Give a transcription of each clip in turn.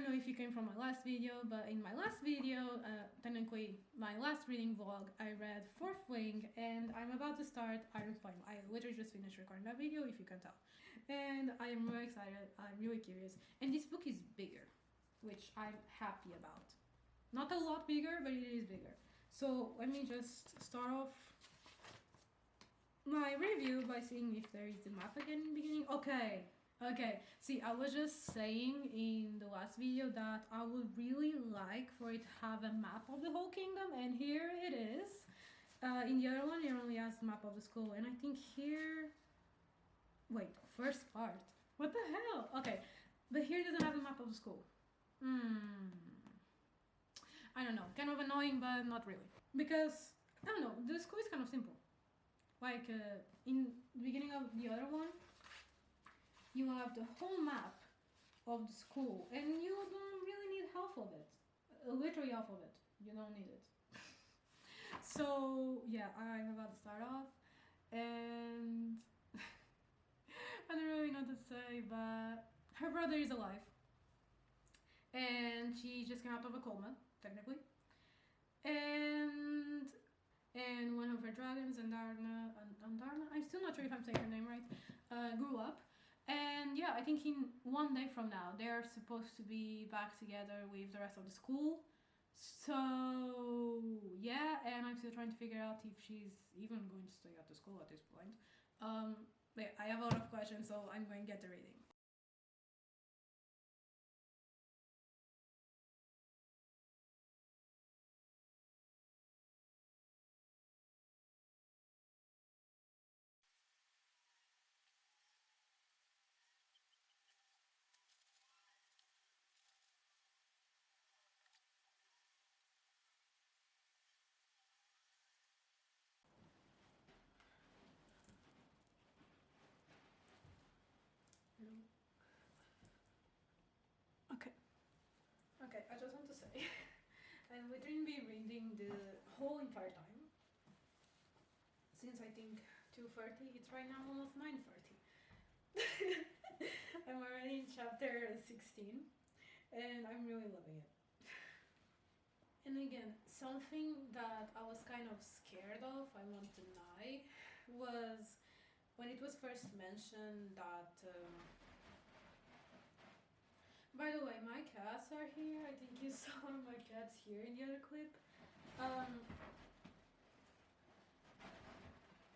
know if you came from my last video, but in my last video, technically my last reading vlog, I read Fourth Wing, and I'm about to start Iron Flame. I literally just finished recording that video, if you can tell. And I am really excited, I'm really curious. And this book is bigger, which I'm happy about. Not a lot bigger, but it is bigger. So let me just start off my review by seeing if there is the map again in the beginning. Okay, see, I was just saying in the last video that I would really like for it to have a map of the whole kingdom, and here it is. In the other one, it only has the map of the school, and I think here... Wait, first part. What the hell? Okay, but here it doesn't have a map of the school. I don't know, kind of annoying, but not really. Because, I don't know, the school is kind of simple. Like, in the beginning of the other one, you have the whole map of the school, and you don't really need half of it. Literally half of it. You don't need it. So, yeah, I'm about to start off, and I don't really know what to say, but her brother is alive. And she just came out of a coma, technically. And one of her dragons, Andarna, I'm still not sure if I'm saying her name right, grew up. And yeah, I think in one day from now, they're supposed to be back together with the rest of the school. So yeah, and I'm still trying to figure out if she's even going to stay at the school at this point. But I have a lot of questions, so I'm going to get to reading. Okay, I just want to say, I've literally been reading the whole entire time, since I think 2:30, it's right now almost 9:30. I'm already in chapter 16, and I'm really loving it. And again, something that I was kind of scared of, I won't deny, was when it was first mentioned that... By the way, my cats are here. I think you saw my cats here in the other clip.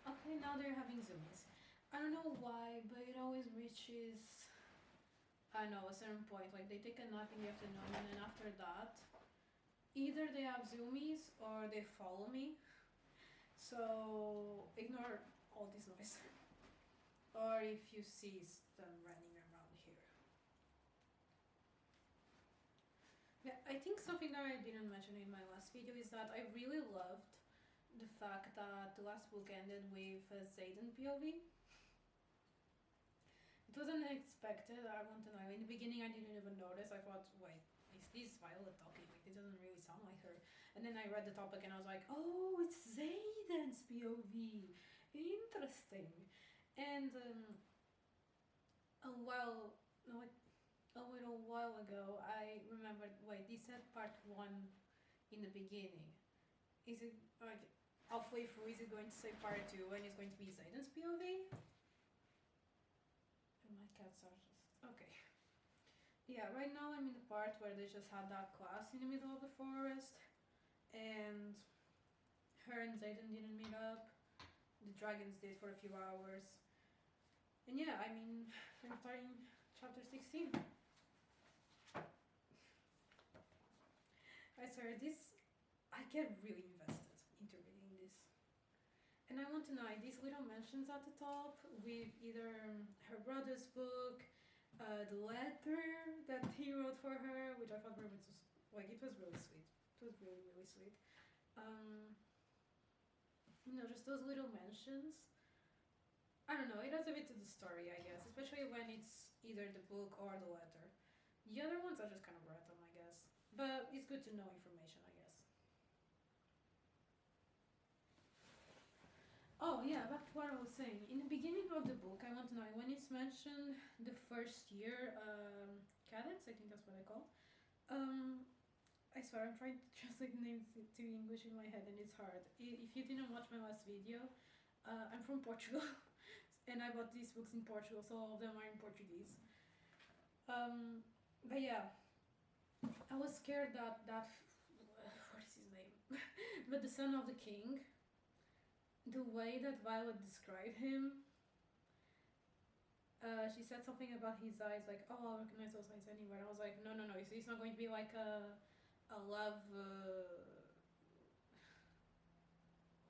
Okay, now they're having zoomies. I don't know why, but it always reaches, I don't know, a certain point. Like, they take a nap in the afternoon, and then after that, either they have zoomies or they follow me. So ignore all this noise. Or if you see them running around here. Yeah, I think something that I didn't mention in my last video is that I really loved the fact that the last book ended with a Zayden POV. It was unexpected, I want to know. In the beginning I didn't even notice. I thought, wait, is this Violet talking? Like, it doesn't really sound like her. And then I read the topic and I was like, oh, it's Zayden's POV. Interesting. And a little while ago, I remembered, wait, this said part 1 in the beginning. Is it, like, halfway through, is it going to say part 2 and it's going to be Zayden's POV? And my cats are just... okay. Yeah, right now I'm in the part where they just had that class in the middle of the forest, and her and Zayden didn't meet up. The dragons did for a few hours. And yeah, I mean, I'm starting chapter 16. I swear, I get really invested into reading this. And I want to know, these little mentions at the top with either her brother's book, the letter that he wrote for her, which I thought were like, it was really sweet. It was really, really sweet. You know, just those little mentions. I don't know, it adds a bit to the story, I guess, especially when it's either the book or the letter. The other ones are just kind of random, I guess. But it's good to know information, I guess. Oh yeah, back to what I was saying. In the beginning of the book, I want to know, when it's mentioned the first year cadets, I think that's what I call, Um, I swear I'm trying to translate names to English in my head and it's hard. If you didn't watch my last video, I'm from Portugal and I bought these books in Portugal, so all of them are in Portuguese. But yeah, I was scared that what is his name? But the son of the king, the way that Violet described him, she said something about his eyes, like, "Oh, I'll recognize those eyes anywhere." And I was like, "No, no, no! It's not going to be like a love.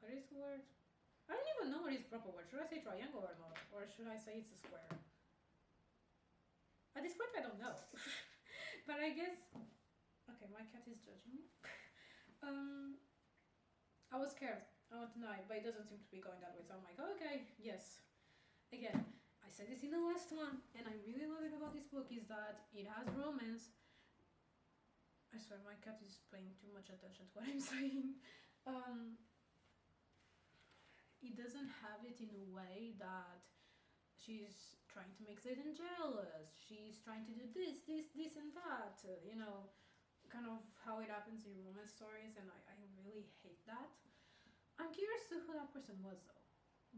What is the word? I don't even know what is proper word. Should I say triangle or not, or should I say it's a square? At this point, I don't know. But I guess. Okay, my cat is judging me. Um, I was scared. I want to know, but it doesn't seem to be going that way. So I'm like, okay, yes. Again, I said this in the last one, and I really love it about this book is that it has romance. I swear, my cat is paying too much attention to what I'm saying. Um, it doesn't have it in a way that she's trying to make Zayden jealous. She's trying to do this, and that. Kind of how it happens in romance stories, and I really hate that. I'm curious to who that person was, though.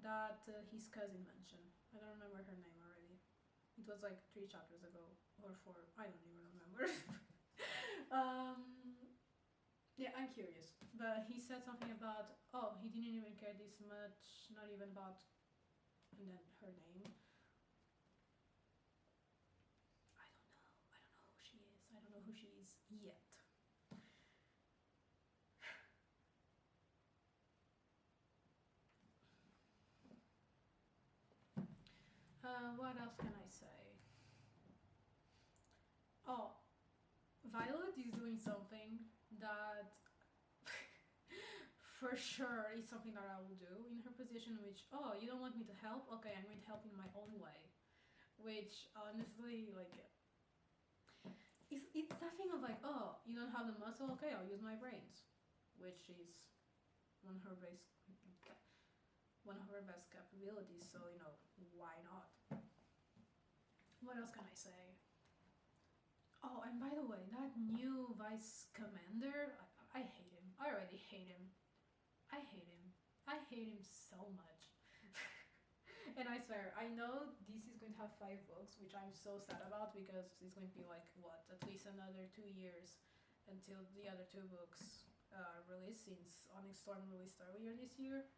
That his cousin mentioned. I don't remember her name already. It was like 3 chapters ago, or 4. I don't even remember. um, yeah, I'm curious. But he said something about, oh, he didn't even care this much, not even about, and then her name. I don't know. I don't know who she is. I don't know who she is yet. What else can I say? Oh, Violet is doing something that for sure is something that I will do in her position, which, oh, you don't want me to help? Okay, I'm going to help in my own way. Which, honestly, like, it's that thing of like, oh, you don't have the muscle? Okay, I'll use my brains. Which is one of her best capabilities, so, why not? What else can I say? Oh, and by the way, that new vice commander, I hate him. I already hate him. I hate him. I hate him so much. And I swear, I know this is going to have 5 books, which I'm so sad about because it's going to be like, what, at least another 2 years until the other 2 books release, since Onyx Storm released earlier this year.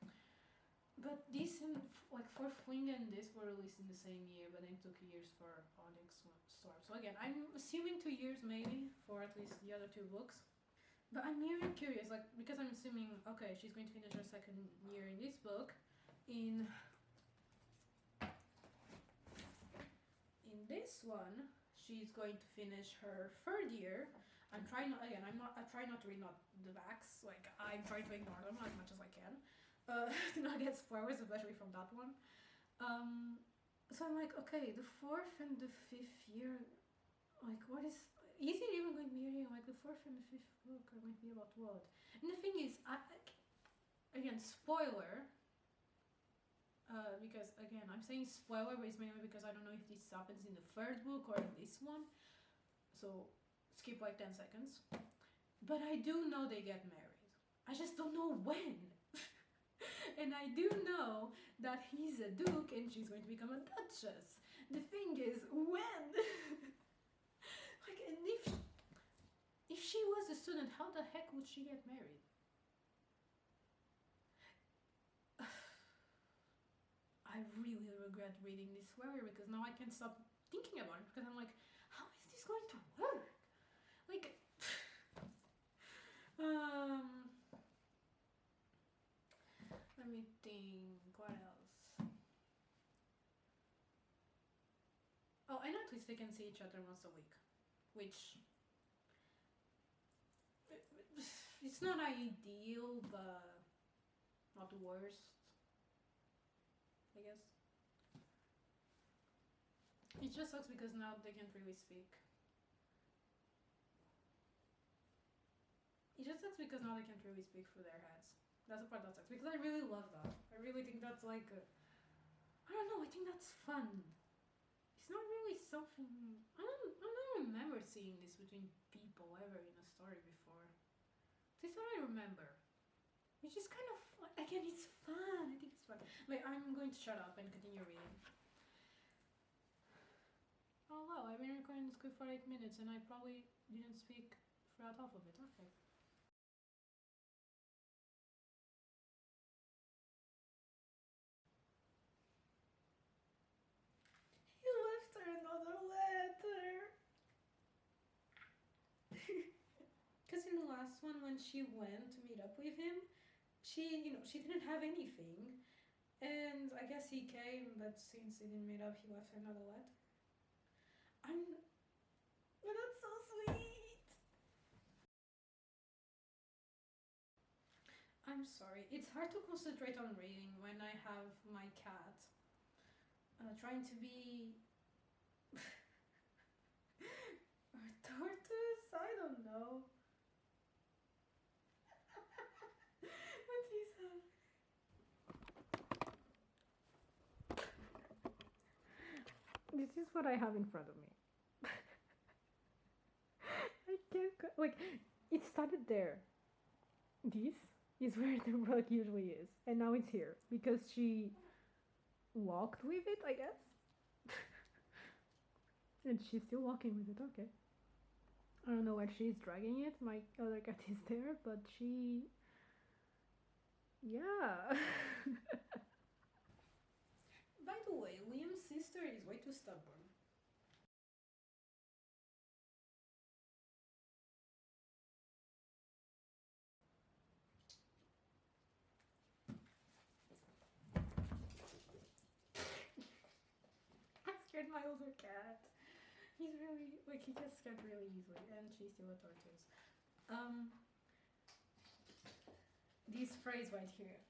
But this and like Fourth Wing and this were released in the same year, but then took years for Onyx Storm. So again, I'm assuming 2 years maybe for at least the other 2 books. But I'm really curious, like, because I'm assuming, okay, she's going to finish her second year in this book. In this one, she's going to finish her third year. I try not to read the backs. Like, I'm trying to ignore them as much as I can. To not get spoilers, especially from that one. So I'm like, okay, the 4th and the 5th year, like, what is it even going to be reading? Like, the 4th and the 5th book are going to be about what? And the thing is, again, spoiler, because again, I'm saying spoiler, but it's mainly because I don't know if this happens in the 3rd book or in this one. So skip like 10 seconds. But I do know they get married. I just don't know when. And I do know that he's a duke and she's going to become a duchess. The thing is, when? Like, and if she was a student, how the heck would she get married? I really regret reading this story because now I can't stop thinking about it because I'm like, how is this going to work? Like, let me think, what else? Oh, and at least they can see each other once a week, which it's not ideal, but not the worst, I guess. It just sucks because now they can't really speak. It just sucks because now they can't really speak through their heads. That's the part that sucks because I really love that. I really think that's like, I don't know. I think that's fun. It's not really something. I don't remember seeing this between people story before. This is what I remember. Which is kind of fun. Again, it's fun. I think it's fun. Like, I'm going to shut up and continue reading. Oh wow, I've been recording this for 8 minutes and I probably didn't speak throughout half of it. Okay. He left her another letter. Because in the last one, when she went to meet up with him, she didn't have anything. And I guess he came, but since they didn't meet up, he left her another letter. But that's so sweet. I'm sorry. It's hard to concentrate on reading when I have my cat trying to be a tortoise. I don't know. What is that? This is what I have in front of me. I can't like. It started there. This is where the rug usually is, and now it's here because she walked with it, I guess. And she's still walking with it. Okay. I don't know where she's dragging it. My other cat is there, but she. Yeah. By the way, Liam's sister is way too stubborn. I scared my older cat. He's really like he gets scared really easily, and she's still a tortoise. Um, this phrase right here.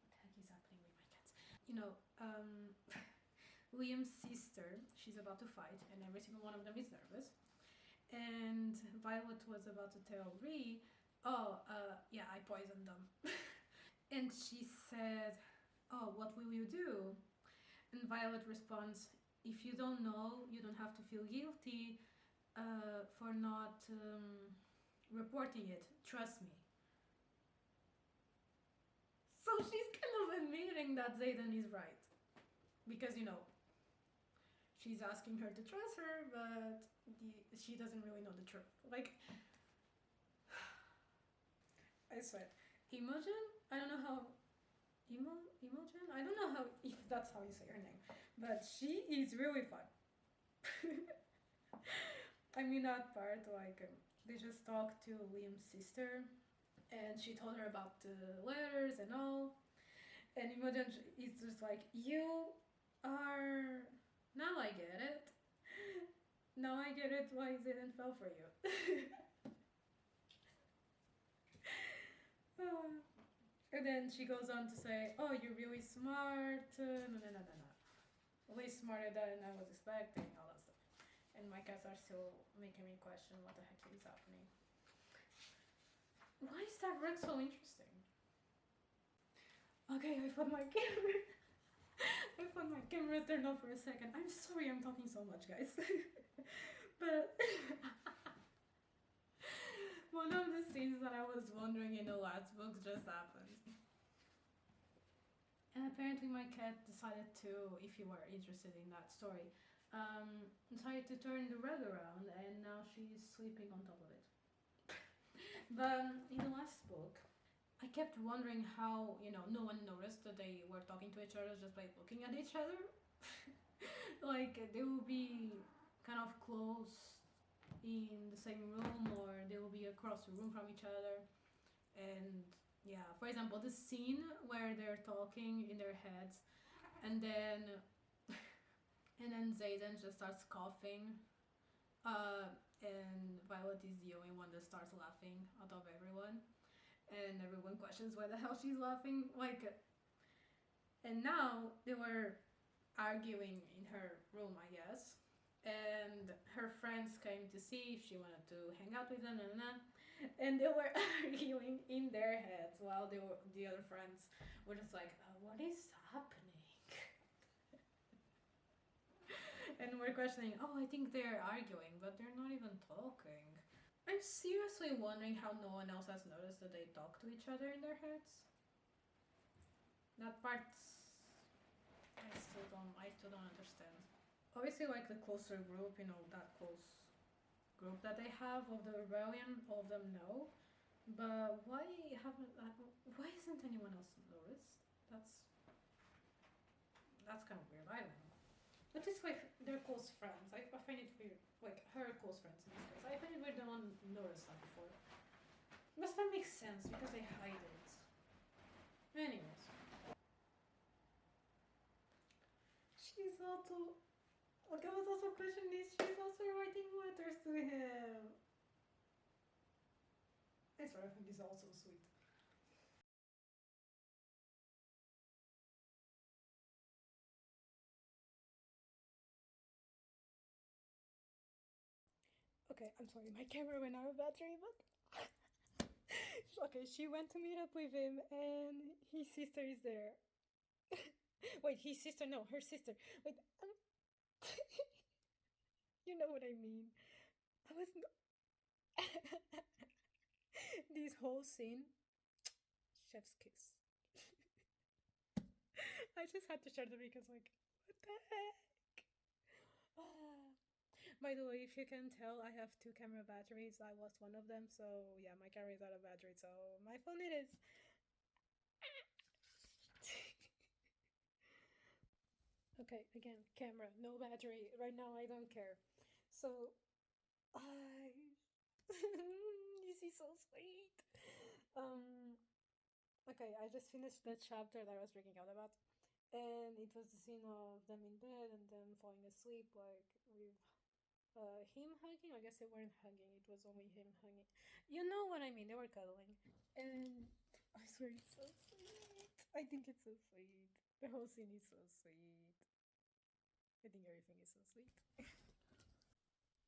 What the heck is happening with my cats? You know, Liam's sister, she's about to fight, and every single one of them is nervous. And Violet was about to tell Ree, "Oh, yeah, I poisoned them." And she said, "Oh, what will you do?" And Violet responds, "If you don't know, you don't have to feel guilty for not reporting it. Trust me." So she's kind of admitting that Zayden is right. Because, she's asking her to trust her, but she doesn't really know the truth. Like, I swear. Imogen? I don't know how. Imogen? I don't know how if that's how you say her name. But she is really fun. I mean, that part, like, they just talked to Liam's sister, and she told her about the letters and all. And Imogen is just like, "You are. Now I get it. Now I get it why Zayden fell for you." And then she goes on to say, "Oh, you're really smart. No, no, no, no, no. Way smarter than I was expecting." All that stuff. And my cats are still making me question what the heck is happening. Why is that rug so interesting? Okay, I put my camera. I put my camera turned off for a second. I'm sorry I'm talking so much, guys. But one of the scenes that I was wondering in the last book just happened. And apparently my cat decided to, if you were interested in that story, decided to turn the rug around and now she's sleeping on top of it. But in the last book, I kept wondering how, no one noticed that they were talking to each other just by looking at each other. Like, they will be kind of close in the same room or they will be across the room from each other. And yeah, for example, the scene where they're talking in their heads and then Zayden just starts coughing. And Violet is the only one that starts laughing out of everyone. And everyone questions why the hell she's laughing. Like, and now they were arguing in her room, I guess. And her friends came to see if she wanted to hang out with them, and they were arguing in their heads while the other friends were just like, "What is happening?" And we're questioning, "Oh, I think they're arguing, but they're not even talking." I'm seriously wondering how no one else has noticed that they talk to each other in their heads. That part, I still don't understand. Obviously, like the closer group, that close group that they have of the rebellion, all of them know. But why isn't anyone else noticed? That's that's kind of weird. I don't know. But it's like they're close friends. I find it weird. Like her close friends in this case. I find it weird no one noticed that before. Must that make sense because they hide it. Anyways, she's also. Okay, I was also questioning this. She's also writing letters to him. I swear, I think he's also sweet. Okay, I'm sorry, my camera went out of battery, but okay, she went to meet up with him, and his sister is there. Wait, his sister? No, her sister. Wait, you know what I mean. I was this whole scene, chef's kiss. I just had to share the because like, what the heck? Ah. By the way, if you can tell, I have two camera batteries. I lost one of them, so yeah, my camera is out of battery. So my phone it is. Okay, again, camera, no battery. Right now, I don't care. So I. This is so sweet. Um. Okay, I just finished the chapter that I was freaking out about, and it was the scene of them in bed and then falling asleep, like with him hugging. I guess they weren't hugging; it was only him hugging. You know what I mean? They were cuddling, and I swear it's so sweet. I think it's so sweet. The whole scene is so sweet. I think everything is so sweet.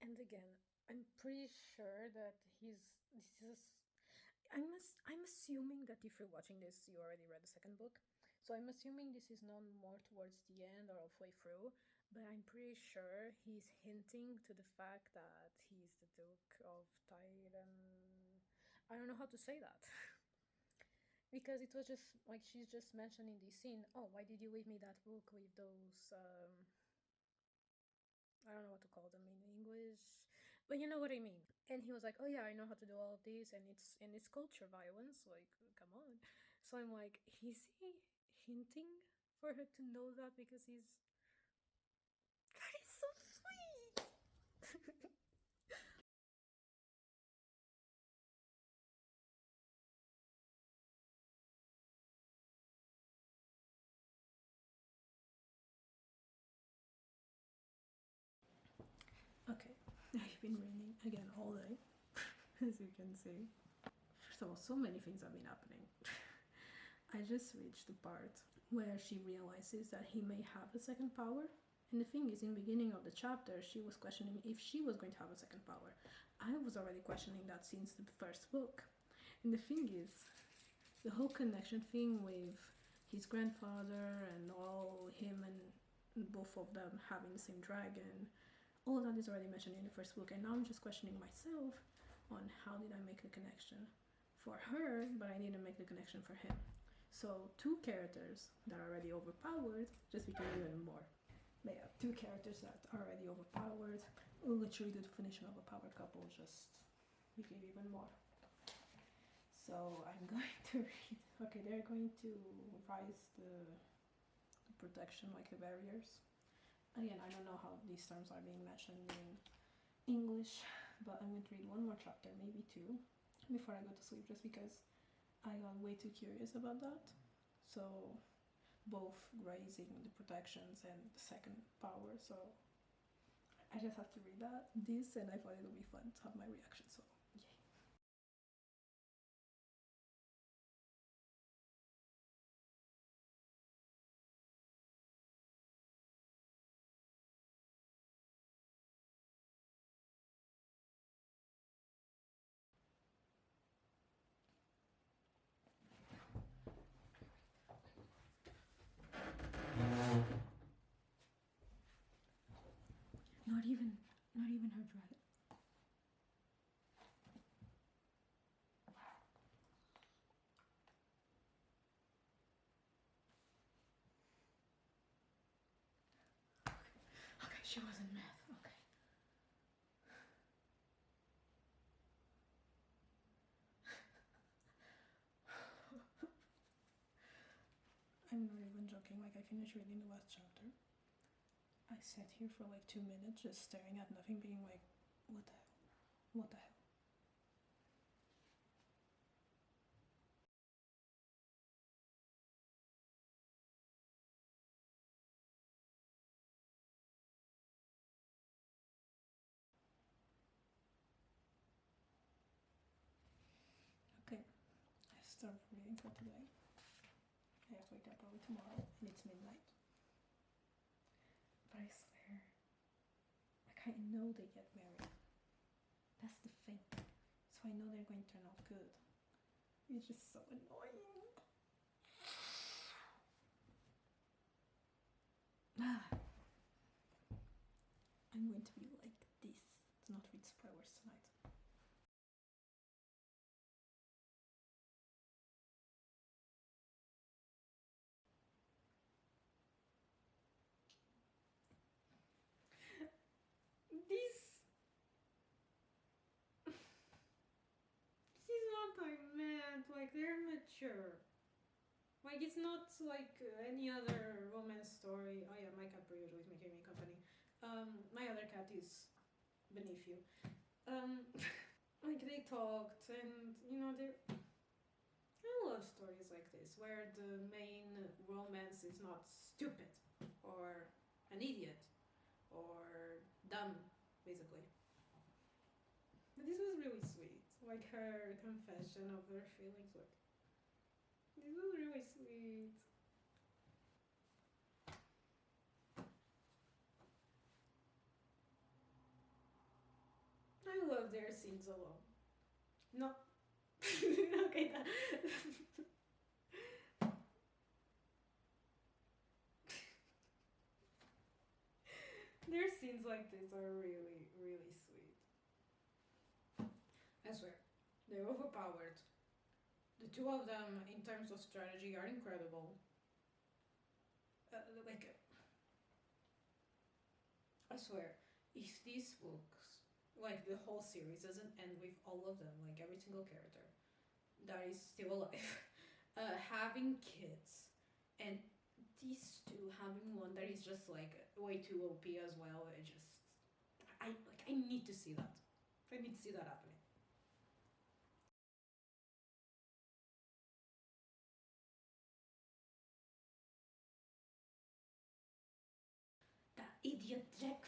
And again, I'm pretty sure that this is. I'm assuming that if you're watching this, you already read the second book. So I'm assuming this is known more towards the end or halfway through. But I'm pretty sure he's hinting to the fact that he's the Duke of Tyran. I don't know how to say that. Because it was just like she's just mentioning this scene. Oh, why did you leave me that book with those I don't know what to call them in English, but you know what I mean. And he was like, "Oh yeah, I know how to do all of this, and it's culture violence. Like, come on." So I'm like, is he hinting for her to know that because he's that is so sweet. Okay, I've been reading again all day, as you can see. First of all, so many things have been happening. I just reached the part where she realizes that he may have a second power. And the thing is, in the beginning of the chapter, she was questioning if she was going to have a second power. I was already questioning that since the first book. And the thing is, the whole connection thing with his grandfather and all him and both of them having the same dragon, all that is already mentioned in the first book. And now I'm just questioning myself on how did I make the connection for her, but I didn't make the connection for him. So two characters that are already overpowered just became even more. But yeah, two characters that are already overpowered. Literally the definition of a powered couple just became even more. So I'm going to read. Okay, they're going to rise the protection like the barriers. Again, I don't know how these terms are being mentioned in English, but I'm going to read one more chapter, maybe two, before I go to sleep, just because I got way too curious about that. So both raising the protections and the second power. So I just have to read this, and I thought it would be fun to have my reaction. So yay. Not even, not even her dragon. joking, like I finished reading the last chapter. I sat here for like 2 minutes just staring at nothing, being like, what the hell? What the hell? Okay, I stopped reading for today. I have to wake up early tomorrow, and it's midnight. But I swear, like I know they get married. That's the thing. So I know they're going to turn out good. It's just so annoying. I'm going to be like this to not read spoilers tonight. This is what I meant. Like they're mature. Like it's not like any other romance story. Oh yeah, my cat usually is making me company. My other cat is beneath you. Like they talked, and you know they. I love stories like this where the main romance is not stupid or an idiot or dumb, basically. But this was really sweet. Like her confession of her feelings. Like this was really sweet. I love their scenes alone. No. Okay. Their scenes like this are really, really sweet. I swear, they're overpowered. The two of them, in terms of strategy, are incredible. Like, I swear, if these books, like the whole series, doesn't end with all of them, like every single character that is still alive, having kids, and these two having one that is just like way too OP as well, I need to see that. I need to see that happening. That idiot Jack.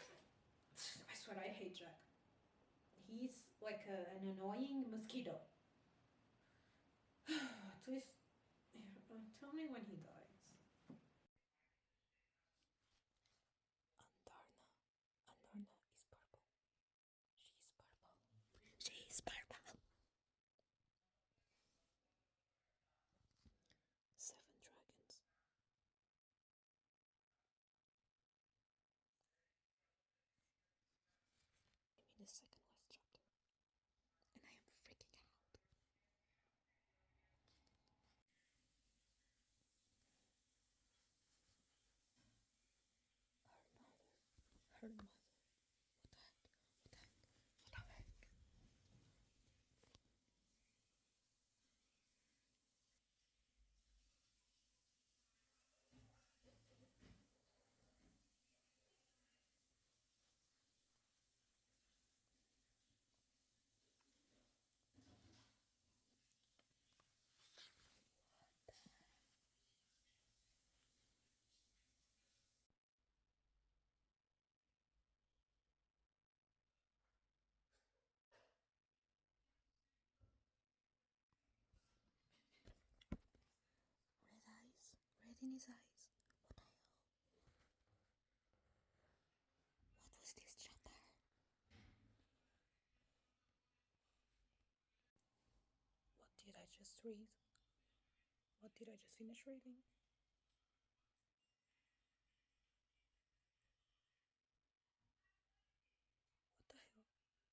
I swear I hate Jack. He's like an annoying mosquito. At least, tell me when he dies. Andarna. Andarna is purple. She's purple. She's purple. Seven dragons. I'm in the second last chapter, and I am freaking out. Her mother. What the heck? What the heck? What the heck? Red eyes. Red in his eyes. What the hell? What was this chapter? What did I just read? What did I just finish reading? What the hell?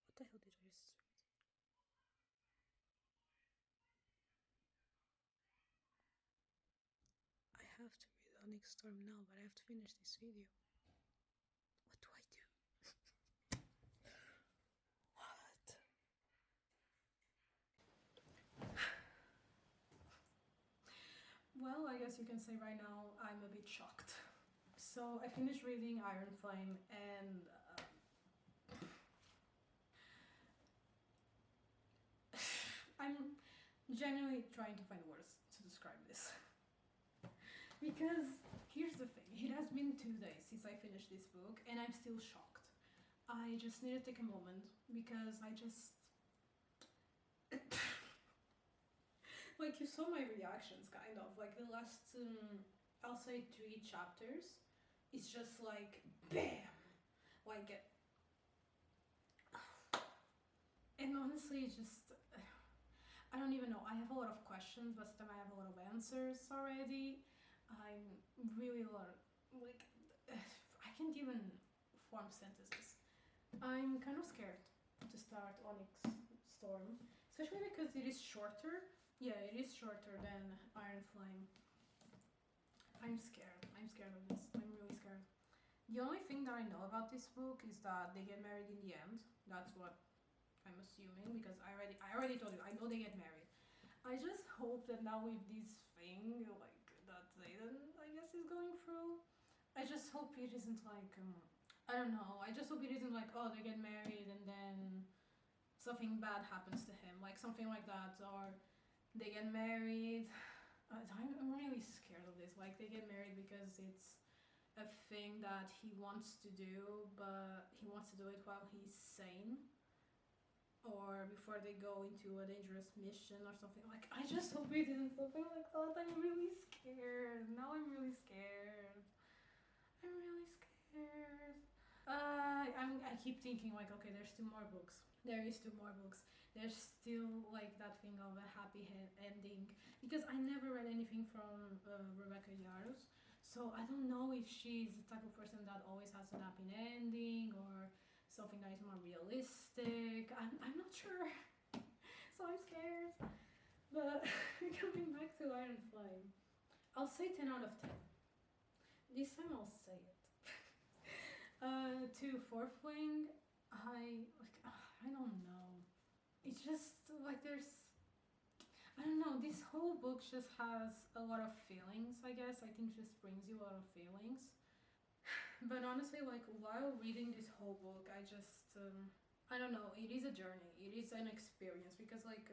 What the hell did I just read? I have to read Onyx Storm now, but I have to finish this video. What do I do? What? Well, I guess guess you can say right now I'm a bit shocked. So I finished reading Iron Flame, and I'm genuinely trying to find words to describe this. Because here's the thing, it has been 2 days since I finished this book, and I'm still shocked. I just need to take a moment because I just. Like, you saw my reactions, kind of. Like, the last, I'll say 3 chapters, it's just like, BAM! Like, and honestly, it's just. I don't even know. I have a lot of questions, but sometimes I have a lot of answers already. I'm really like, I can't even form sentences. I'm kind of scared to start Onyx Storm, especially because it is shorter. Yeah, it is shorter than Iron Flame. I'm scared. I'm scared of this. I'm really scared. The only thing that I know about this book is that they get married in the end. That's what I'm assuming, because I already told you, I know they get married. I just hope that now with this thing, like, that Zayden, I guess, is going through, I just hope it isn't like, I don't know, I just hope it isn't like, oh, they get married and then something bad happens to him, like something like that, or they get married. I'm really scared of this. Like, they get married because it's a thing that he wants to do, but he wants to do it while he's sane, or before they go into a dangerous mission or something. Like, I just hope it isn't something like that. I'm really scared. Now I'm really scared. I'm really scared. I keep thinking, like, okay, there's 2 more books. There is 2 more books. There's still like that thing of a happy ending, because I never read anything from Rebecca Yarros, so I don't know if she's the type of person that always has an happy ending or something that is more realistic. I'm not sure, so I'm scared. But coming back to Iron Flame, I'll say 10 out of 10. This time I'll say it. To Fourth Wing, I don't know. It's just like I don't know. This whole book just has a lot of feelings. I guess I think just brings you a lot of feelings. But honestly, like, while reading this whole book, I don't know. It is a journey. It is an experience, because like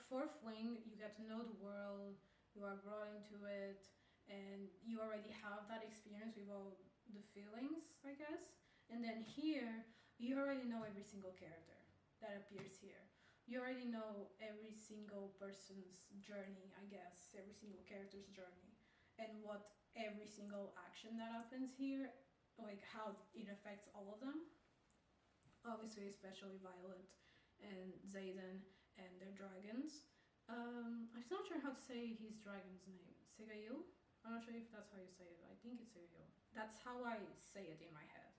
Fourth Wing, you get to know the world. You are brought into it, and you already have that experience with all the feelings, I guess. And then here, you already know every single character that appears here. You already know every single person's journey, I guess, every single character's journey, and what every single action that happens here, like how it affects all of them. Obviously, especially Violet and Zayden and their dragons. I'm still not sure how to say his dragon's name. Segail? I'm not sure if that's how you say it. I think it's Segail. That's how I say it in my head.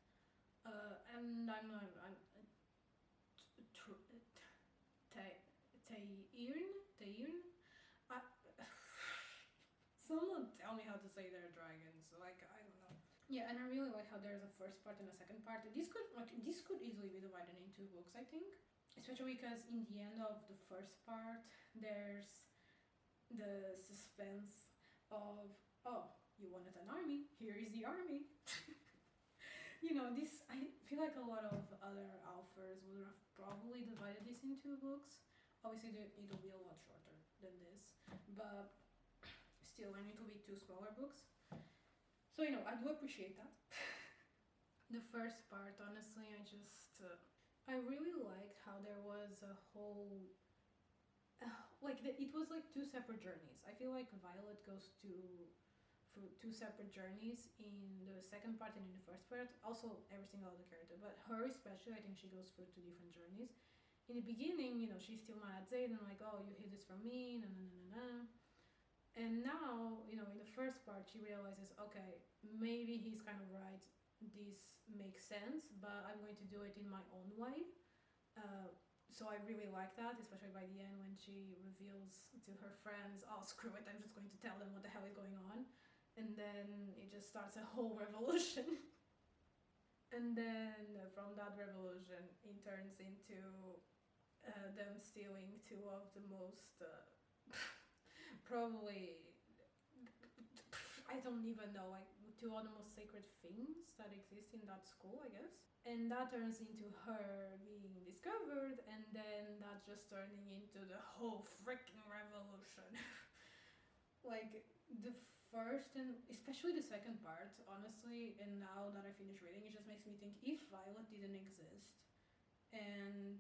And I'm Tairn? Someone tell me how to say their dragons. Like, I don't know. Yeah, and I really like how there's a first part and a second part. This could easily be divided in 2 books, I think. Especially because in the end of the first part, there's the suspense of, oh, you wanted an army, here is the army. This, I feel like a lot of other authors would have probably divided this in 2 books. Obviously, it'll be a lot shorter than this, but still, and it'll be 2 smaller books. So, I do appreciate that. The first part, honestly, I really liked how there was a whole, it was like 2 separate journeys. I feel like Violet goes through 2 separate journeys in the second part and in the first part. Also, every single other character, but her especially, I think she goes through 2 different journeys. In the beginning, she's still mad at Zayden, like, oh, you hid this from me, na na na na na. And now, in the first part, she realizes, okay, maybe he's kind of right. This makes sense, but I'm going to do it in my own way. So I really like that, especially by the end when she reveals to her friends, oh, screw it, I'm just going to tell them what the hell is going on. And then it just starts a whole revolution. And then from that revolution, it turns into them stealing 2 of the most probably I don't even know, like two of the most sacred things that exist in that school, I guess. And that turns into her being discovered, and then that just turning into the whole freaking revolution. Like the first and especially the second part, honestly, and now that I finished reading, it just makes me think if Violet didn't exist and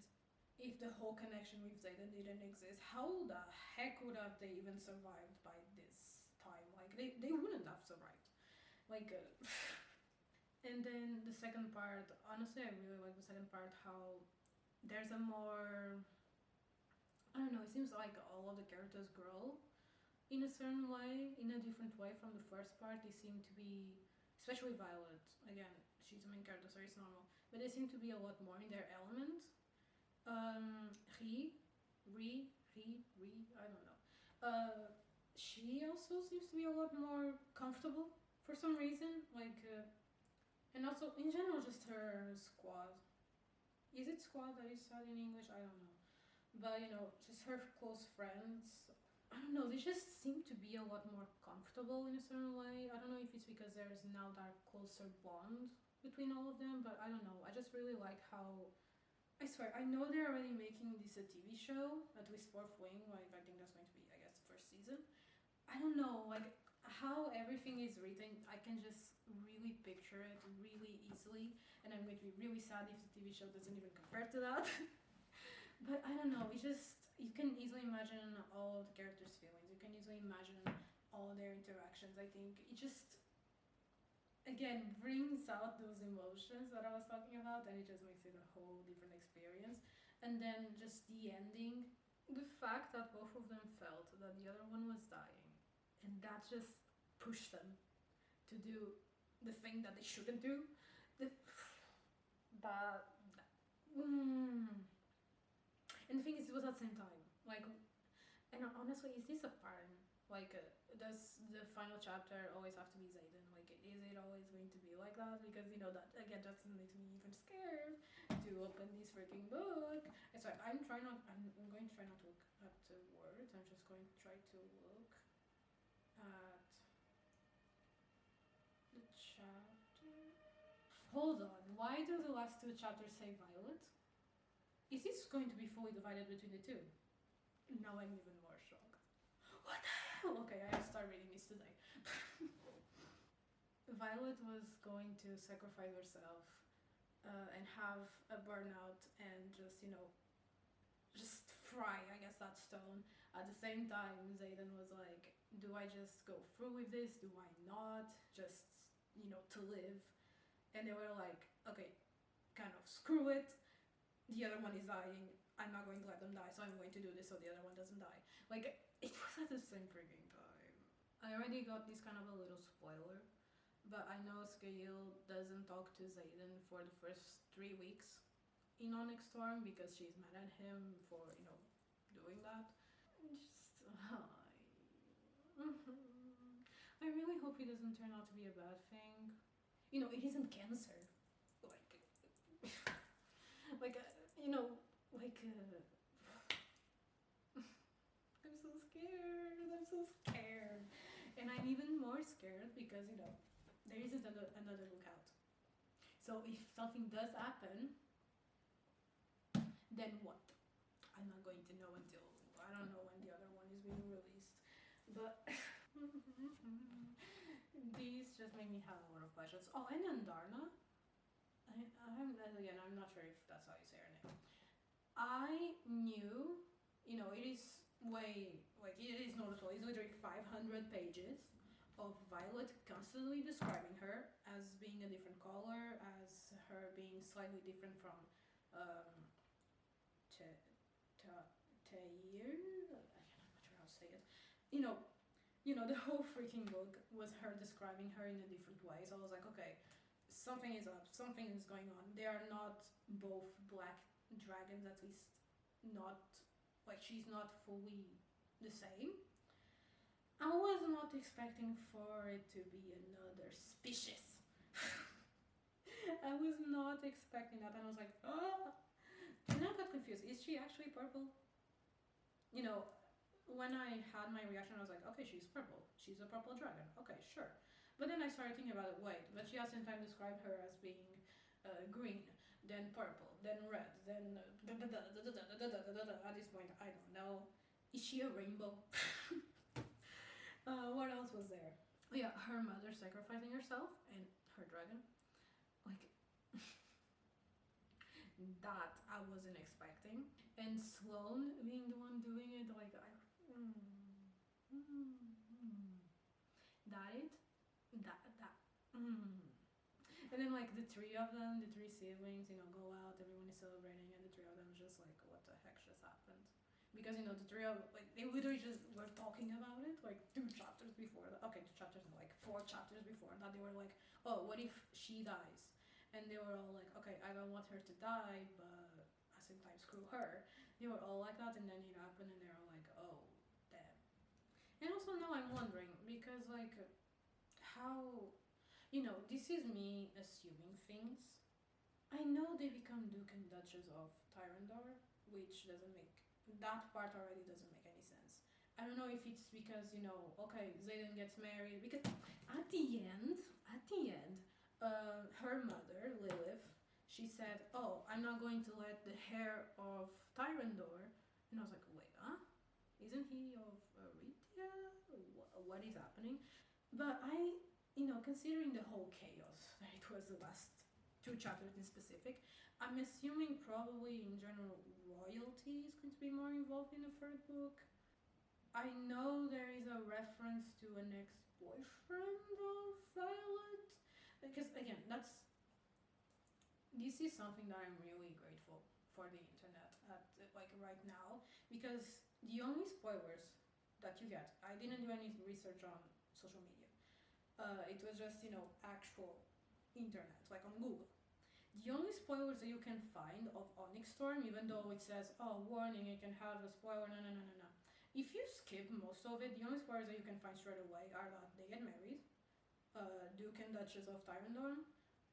if the whole connection with Zayden didn't exist, how the heck would have they even survived by this time? Like they wouldn't have survived. Like and then the second part, honestly, I really like the second part. How there's a more, I don't know. It seems like all of the characters grow in a certain way, in a different way from the first part. They seem to be, especially Violet. Again, she's the main character, so it's normal. But they seem to be a lot more in their element. He, I don't know. She also seems to be a lot more comfortable for some reason. And also in general, just her squad. Is it squad that is said in English? I don't know. But just her close friends. I don't know. They just seem to be a lot more comfortable in a certain way. I don't know if it's because there's now that closer bond between all of them, but I don't know. I just really like how. I swear, I know they're already making this a TV show, at least fourth wing. Like I think that's going to be, I guess, the first season. I don't know, like how everything is written. I can just really picture it really easily, and I'm going to be really sad if the TV show doesn't even compare to that. But I don't know. It just you can easily imagine all of the characters' feelings. You can easily imagine all of their interactions. I think it just again brings out those emotions that I was talking about, and it just makes it a whole different experience. And then just the ending, the fact that both of them felt that the other one was dying, and that just pushed them to do the thing that they shouldn't do. The that. Mm. And the thing is, it was at the same time. Like, and honestly, is this a pattern? Like, does the final chapter always have to be Zayden? Like, is it always going to be like that? Because that again, that makes me even scared to open this freaking book. And so I'm trying not. I'm going to try not to look at the words. I'm just going to try to look at the chapter. Hold on. Why do the last two chapters say Violet? Is this going to be fully divided between the two? Now I'm even more shocked. What the hell? Okay, I have to start reading this today. Violet was going to sacrifice herself and have a burnout and just fry, I guess, that stone. At the same time, Zayden was like, do I just go through with this? Do I not? Just, to live. And they were like, okay, kind of screw it. The other one is dying. I'm not going to let them die, so I'm going to do this so the other one doesn't die. Like, it was at the same freaking time. I already got this kind of a little spoiler, but I know Skail doesn't talk to Zayden for the first 3 weeks in Onyx Storm because she's mad at him for, doing that. Just, I really hope it doesn't turn out to be a bad thing. It isn't cancer. Like, like, like, I'm so scared. I'm so scared. And I'm even more scared because, there isn't another lookout. So if something does happen, then what? I'm not going to know until, I don't know when the other one is being released. But these just make me have a lot of questions. Oh, and Andarna. I'm not sure if that's how you say her name. I knew, it is way, like, it is noticeable. It's literally 500 pages of Violet constantly describing her as being a different color, as her being slightly different from Tair. I'm not sure how to say it. The whole freaking book was her describing her in a different way. So I was like, okay, something is up, something is going on. They are not both black dragons, at least not, like, she's not fully the same. I was not expecting for it to be another species. I was not expecting that, and I was like, oh. And I got confused. Is she actually purple? when I had my reaction, I was like, okay, she's purple. She's a purple dragon. Okay, sure. But then I started thinking about it. Wait, but she has sometimes described her as being green, then purple, then red, then at this point, I don't know. Is she a rainbow? What else was there? Oh, yeah, her mother sacrificing herself and her dragon. Like, that I wasn't expecting. And Sloane being the one doing it, like, that it? That. And then, like, the three of them, the three siblings, go out, everyone is celebrating, and the three of them is just like, what the heck just happened? Because, the three of, like, they literally just were talking about it, like, 2 chapters before. Okay, 2 chapters, like, 4 chapters before that, they were like, oh, what if she dies? And they were all like, okay, I don't want her to die, but at the same time, screw her. They were all like that, and then it happened, and they were like, oh, damn. And also now I'm wondering, because, like, how, this is me assuming things. I know they become Duke and Duchess of Tyrandor, which doesn't make, that part already doesn't make any sense. I don't know if it's because, okay, Zayden gets married, because at the end, her mother, Lilith, she said, oh, I'm not going to let the heir of Tyrandor, and I was like, wait, huh? Isn't he of Arithia? What is happening? But considering the whole chaos that it was the last 2 chapters in specific, I'm assuming probably in general royalty is going to be more involved in the third book. I know there is a reference to an ex-boyfriend of Violet, because again, this is something that I'm really grateful for the internet at like right now, because the only spoilers that you get, I didn't do any research on social media. It was just actual internet, like on Google. The only spoilers that you can find of Onyx Storm, even though it says, oh, warning, it can have a spoiler, no, no, no, no, no. If you skip most of it, the only spoilers that you can find straight away are that they get married, Duke and Duchess of Tyrandor.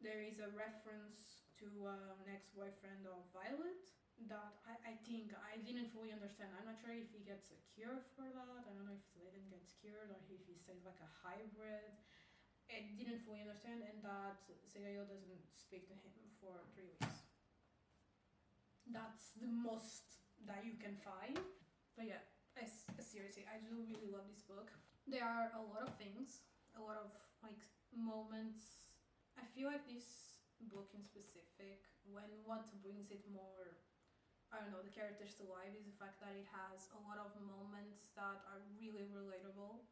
There is a reference to an ex-boyfriend of Violet that I think I didn't fully understand. I'm not sure if he gets a cure for that. I don't know if Sladen gets cured or if he stays like a hybrid. I didn't fully understand, and that Segayo doesn't speak to him for 3 weeks. That's the most that you can find. But yeah, seriously, I do really love this book. There are a lot of things, a lot of like moments. I feel like this book in specific, when what brings it more, I don't know, the characters to life is the fact that it has a lot of moments that are really relatable,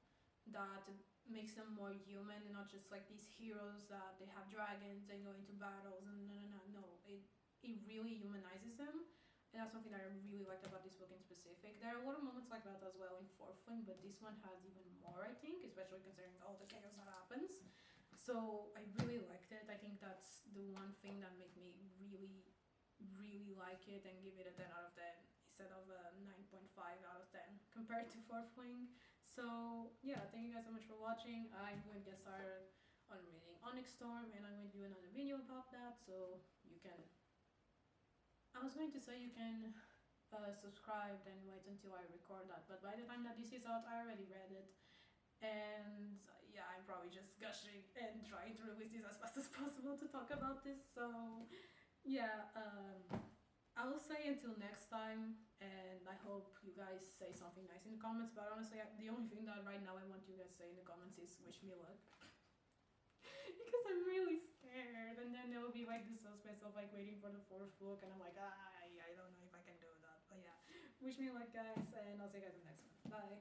that makes them more human and not just like these heroes that they have dragons and go into battles and no. It really humanizes them, and that's something that I really liked about this book in specific. There are a lot of moments like that as well in Fourth Wing, but this one has even more, I think, especially considering all the chaos that happens. So I really liked it. I think that's the one thing that made me really, really like it and give it a 10 out of 10 instead of a 9.5 out of 10 compared to Fourth Wing. So yeah, thank you guys so much for watching. I'm going to get started on reading Onyx Storm, and I'm going to do another video about that, so you can, I was going to say you can subscribe and wait until I record that, but by the time that this is out, I already read it. And yeah, I'm probably just gushing and trying to release this as fast as possible to talk about this. So yeah, I will say until next time, and I hope you guys say something nice in the comments. But honestly, the only thing that right now I want you guys to say in the comments is wish me luck. Because I'm really scared, and then there will be like this suspense of like waiting for the fourth book, and I'm like, I don't know if I can do that. But yeah, wish me luck, guys, and I'll see you guys in the next one. Bye.